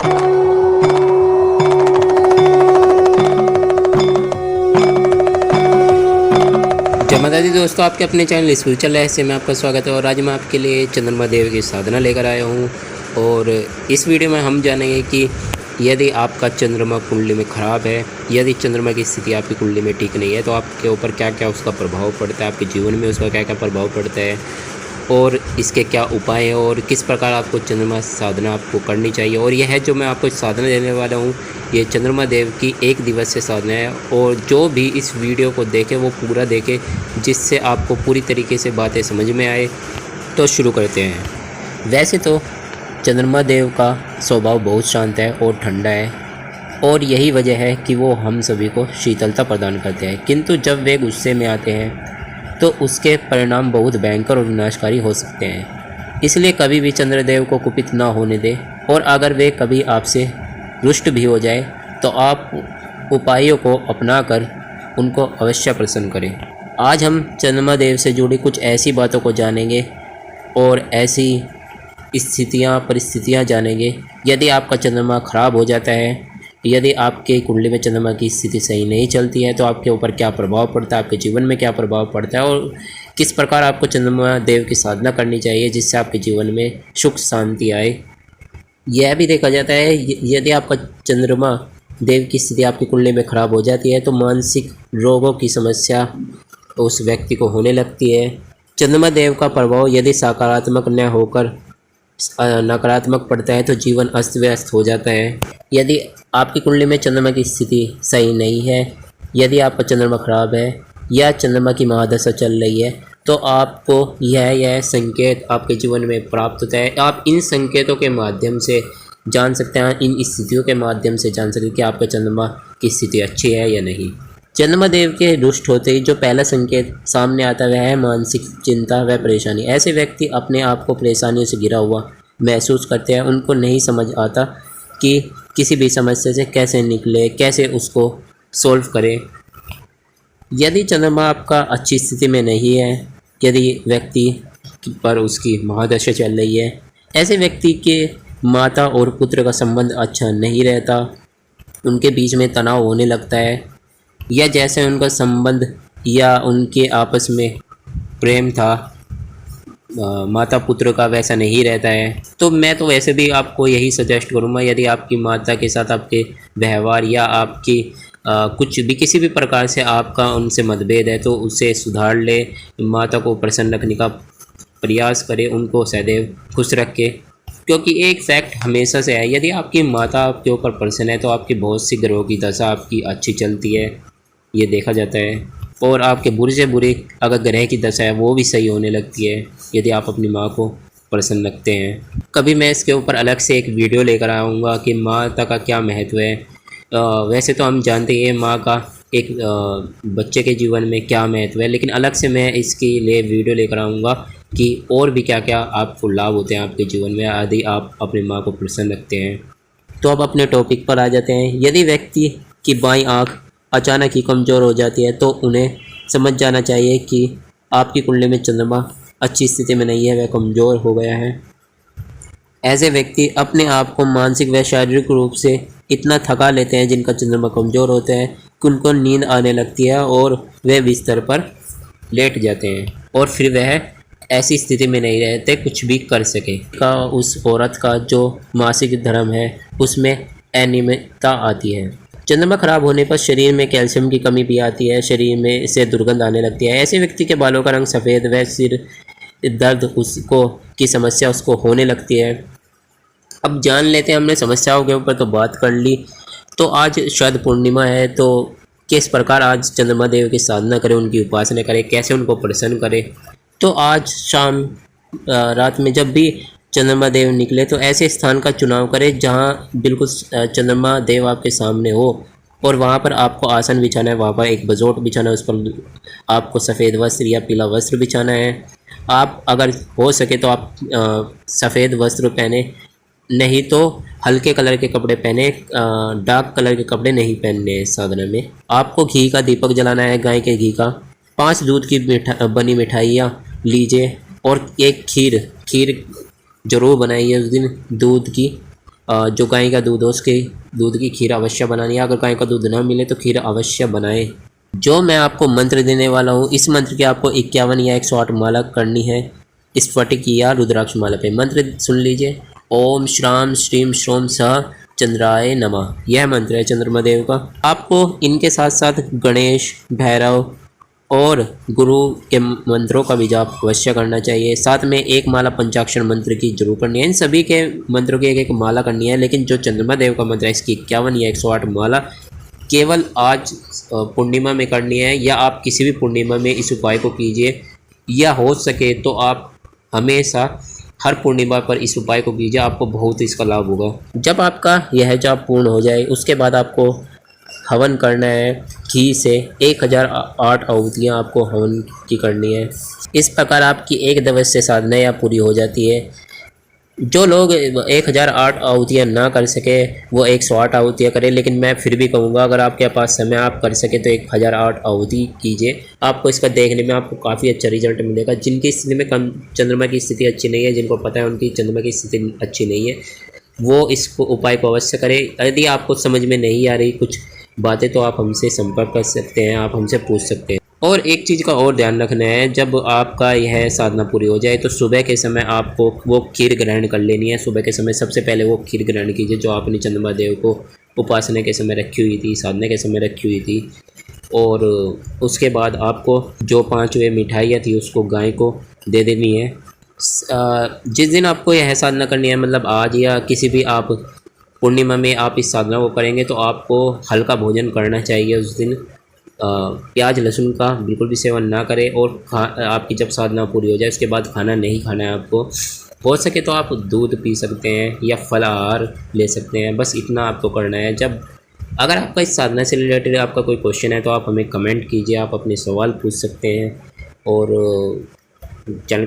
जय माता दी दोस्तों, आपके अपने चैनल स्पिरिचुअल रहस्य में आपका स्वागत है। और आज मैं आपके लिए चंद्रमा देव की साधना लेकर आया हूँ। और इस वीडियो में हम जानेंगे कि यदि आपका चंद्रमा कुंडली में ख़राब है, यदि चंद्रमा की स्थिति आपकी कुंडली में ठीक नहीं है, तो आपके ऊपर क्या क्या उसका प्रभाव पड़ता है, आपके जीवन में उसका क्या क्या प्रभाव पड़ता है, और इसके क्या उपाय हैं, और किस प्रकार आपको चंद्रमा साधना आपको करनी चाहिए। और यह है जो मैं आपको साधना देने वाला हूँ, ये चंद्रमा देव की 1 दिवसीय साधना है। और जो भी इस वीडियो को देखे वो पूरा देखे, जिससे आपको पूरी तरीके से बातें समझ में आए। तो शुरू करते हैं। वैसे तो चंद्रमा देव का स्वभाव बहुत शांत है और ठंडा है, और यही वजह है कि वो हम सभी को शीतलता प्रदान करते हैं। किंतु जब वे गुस्से में आते हैं तो उसके परिणाम बहुत भयंकर और विनाशकारी हो सकते हैं। इसलिए कभी भी चंद्रदेव को कुपित ना होने दें, और अगर वे कभी आपसे रुष्ट भी हो जाए तो आप उपायों को अपनाकर उनको अवश्य प्रसन्न करें। आज हम चंद्रमा देव से जुड़ी कुछ ऐसी बातों को जानेंगे और ऐसी परिस्थितियाँ जानेंगे। यदि आपका चंद्रमा खराब हो जाता है, यदि आपके कुंडली में चंद्रमा की स्थिति सही नहीं चलती है, तो आपके ऊपर क्या प्रभाव पड़ता है, आपके जीवन में क्या प्रभाव पड़ता है, और किस प्रकार आपको चंद्रमा देव की साधना करनी चाहिए जिससे आपके जीवन में सुख शांति आए। यह भी देखा जाता है यदि आपका चंद्रमा देव की स्थिति आपकी कुंडली में खराब हो जाती है तो मानसिक रोगों की समस्या उस व्यक्ति को होने लगती है। चंद्रमा देव का प्रभाव यदि सकारात्मक न होकर नकारात्मक पड़ता है तो जीवन अस्त व्यस्त हो जाता है। यदि आपकी कुंडली में चंद्रमा की स्थिति सही नहीं है, यदि आपका चंद्रमा खराब है या चंद्रमा की महादशा चल रही है, तो आपको यह संकेत आपके जीवन में प्राप्त होता है। आप इन संकेतों के माध्यम से जान सकते हैं, इन स्थितियों के माध्यम से जान सकते हैं कि आपके चंद्रमा की स्थिति अच्छी है या नहीं। चंद्रमा देव के रुष्ट होते ही जो पहला संकेत सामने आता है वह है मानसिक चिंता व परेशानी। ऐसे व्यक्ति अपने आप को परेशानियों से घिरा हुआ महसूस करते हैं। उनको नहीं समझ आता कि किसी भी समस्या से कैसे निकले, कैसे उसको सॉल्व करें। यदि चंद्रमा आपका अच्छी स्थिति में नहीं है, यदि व्यक्ति पर उसकी महादशा चल रही है, ऐसे व्यक्ति के माता और पुत्र का संबंध अच्छा नहीं रहता, उनके बीच में तनाव होने लगता है, या जैसे उनका संबंध या उनके आपस में प्रेम था माता पुत्र का वैसा नहीं रहता है। तो मैं तो वैसे भी आपको यही सजेस्ट करूँगा, यदि आपकी माता के साथ आपके व्यवहार या आपकी कुछ भी किसी भी प्रकार से आपका उनसे मतभेद है तो उसे सुधार ले, माता को प्रसन्न रखने का प्रयास करें, उनको सदैव खुश रखें। क्योंकि एक फैक्ट हमेशा से है, यदि आपकी माता आपके ऊपर प्रसन्न है तो आपकी बहुत सी ग्रहों की दशा आपकी अच्छी चलती है, ये देखा जाता है। और आपके बुरे से बुरे अगर ग्रह की दशा है वो भी सही होने लगती है यदि आप अपनी माँ को प्रसन्न रखते हैं। कभी मैं इसके ऊपर अलग से एक वीडियो लेकर आऊँगा कि माता का क्या महत्व है। वैसे तो हम जानते हैं माँ का एक बच्चे के जीवन में क्या महत्व है, लेकिन अलग से मैं इसके लिए वीडियो लेकर आऊँगा कि और भी क्या क्या आपको लाभ होते हैं आपके जीवन में यदि आप अपनी माँ को प्रसन्न रखते हैं। तो अब अपने टॉपिक पर आ जाते हैं। यदि व्यक्ति की बाईं आँख अचानक ही कमज़ोर हो जाती है तो उन्हें समझ जाना चाहिए कि आपकी कुंडली में चंद्रमा अच्छी स्थिति में नहीं है, वह कमज़ोर हो गया है। ऐसे व्यक्ति अपने आप को मानसिक व शारीरिक रूप से इतना थका लेते हैं जिनका चंद्रमा कमज़ोर होता है कि उनको नींद आने लगती है और वे बिस्तर पर लेट जाते हैं, और फिर वह ऐसी स्थिति में नहीं रहते कुछ भी कर सके। का उस औरत का जो मासिक धर्म है उसमें अनियमितता आती है। चंद्रमा खराब होने पर शरीर में कैल्शियम की कमी भी आती है, शरीर में से दुर्गंध आने लगती है। ऐसे व्यक्ति के बालों का रंग सफ़ेद व सिर दर्द उसको की समस्या उसको होने लगती है। अब जान लेते हैं, हमने समस्याओं के ऊपर तो बात कर ली। तो आज शरद पूर्णिमा है, तो किस प्रकार आज चंद्रमा देव की साधना करें, उनकी उपासना करें, कैसे उनको प्रसन्न करें। तो आज शाम रात में जब भी चंद्रमा देव निकले तो ऐसे स्थान का चुनाव करें जहां बिल्कुल चंद्रमा देव आपके सामने हो, और वहां पर आपको आसन बिछाना है, वहां पर एक बजोट बिछाना है, उस पर आपको सफ़ेद वस्त्र या पीला वस्त्र बिछाना है। आप अगर हो सके तो आप सफ़ेद वस्त्र पहने, नहीं तो हल्के कलर के कपड़े पहने, डार्क कलर के कपड़े नहीं पहनने। साधना में आपको घी का दीपक जलाना है, गाय के घी का। 5 दूध की बनी मिठाइयाँ लीजिए, और एक खीर जरूर बनाइए उस दिन दूध की। जो गाय का दूध हो उसके दूध की खीर अवश्य बनानी है। अगर गाय का दूध ना मिले तो खीर अवश्य बनाएं। जो मैं आपको मंत्र देने वाला हूँ, इस मंत्र की आपको 51 या 108 माला करनी है स्फटिक या रुद्राक्ष माला पे। मंत्र सुन लीजिए। ओम श्राम श्रीम श्रोम सह चंद्राय नमः। यह मंत्र है चंद्रमा देव का। आपको इनके साथ साथ गणेश, भैरव और गुरु के मंत्रों का भी जाप अवश्य करना चाहिए। साथ में एक माला पंचाक्षर मंत्र की जरूर करनी है। इन सभी के मंत्रों की एक एक माला करनी है, लेकिन जो चंद्रमा देव का मंत्र है इसकी 51 या 108 माला केवल आज पूर्णिमा में करनी है, या आप किसी भी पूर्णिमा में इस उपाय को कीजिए, या हो सके तो आप हमेशा हर पूर्णिमा पर इस उपाय को कीजिए, आपको बहुत इसका लाभ होगा। जब आपका यह जाप पूर्ण हो जाए उसके बाद आपको हवन करना है। घी से 1008 आहुतियाँ आपको हवन की करनी है। इस प्रकार आपकी एक दिवस से साधना पूरी हो जाती है। जो लोग 1008 आहुतियाँ ना कर सके वो 108 आहुतियाँ करें, लेकिन मैं फिर भी कहूँगा अगर आपके पास समय आप कर सके तो 1008 आहुति कीजिए। आपको इसका देखने में आपको काफ़ी अच्छा रिजल्ट मिलेगा। जिनकी स्थिति में कम चंद्रमा की स्थिति अच्छी नहीं है, जिनको पता है उनकी चंद्रमा की स्थिति अच्छी नहीं है, वो इस उपाय को अवश्य करें। यदि आपको समझ में नहीं आ रही कुछ बातें तो आप हमसे संपर्क कर सकते हैं, आप हमसे पूछ सकते हैं। और एक चीज़ का और ध्यान रखना है, जब आपका यह साधना पूरी हो जाए तो सुबह के समय आपको वो खीर ग्रहण कर लेनी है। सुबह के समय सबसे पहले वो खीर ग्रहण कीजिए जो आपने चंद्रमा देव को उपासना के समय रखी हुई थी, साधना के समय रखी हुई थी। और उसके बाद आपको जो 5 वे मिठाइयाँ थी उसको गाय को दे देनी है। जिस दिन आपको यह साधना करनी है, मतलब आज या किसी भी आप पूर्णिमा में आप इस साधना को करेंगे तो आपको हल्का भोजन करना चाहिए उस दिन। प्याज लहसुन का बिल्कुल भी सेवन ना करें, और आपकी जब साधना पूरी हो जाए उसके बाद खाना नहीं खाना है आपको। हो सके तो आप दूध पी सकते हैं या फलाहार ले सकते हैं, बस इतना आपको करना है। जब अगर आपका इस साधना से रिलेटेड आपका कोई क्वेश्चन है तो आप हमें कमेंट कीजिए, आप अपने सवाल पूछ सकते हैं। और चैनल